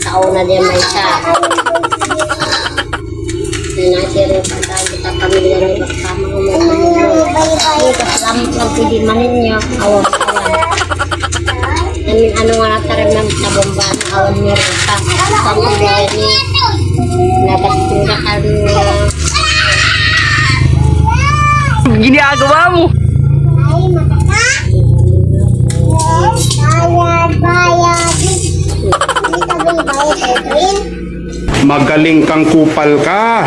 Kauna din may siya. Nanasiro pa tayo kita pamilya ng kasama ko mga pamilya. Kasalamat lang pwede manin niya. Awan sa awan. Namin ano nga natarim ng tabomba na awan niya rin pa. Saan ko gaya niya. Nabastura ka niya. Ginagawa mo. Magaling kang kupal ka.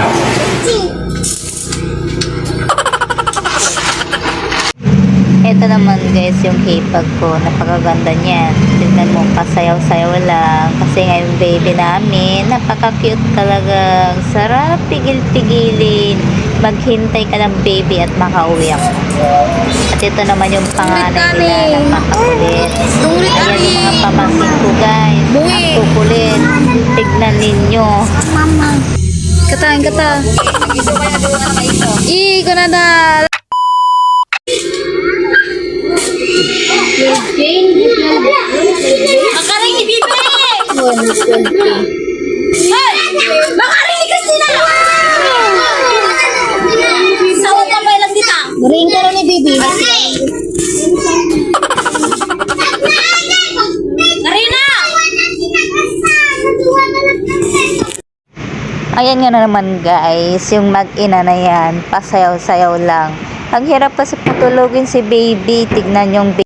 Ito naman guys yung K-pag ko. Napakaganda niyan. Tignan mo, pasayaw-sayaw lang. Kasi ngayon baby namin, napaka-cute talaga. Sarap pigil-pigilin. Maghintay ka ng baby at makauwi ako. At ito naman yung panganay nila. Napaka-kulit. Ayan yung mga pamangkin ko guys. Ang kukulit. Tignan ninyo. Kata. Iko na da. Makaring ni Bibi! Makaring ni Christina! Sawat na ba lang dita? Ring ka rin ni Bibi. Karina! Ayan nga na naman guys, yung mag-ina na yan, pasayaw-sayaw lang. Ang hirap kasi patulogin si baby, tignan yung baby.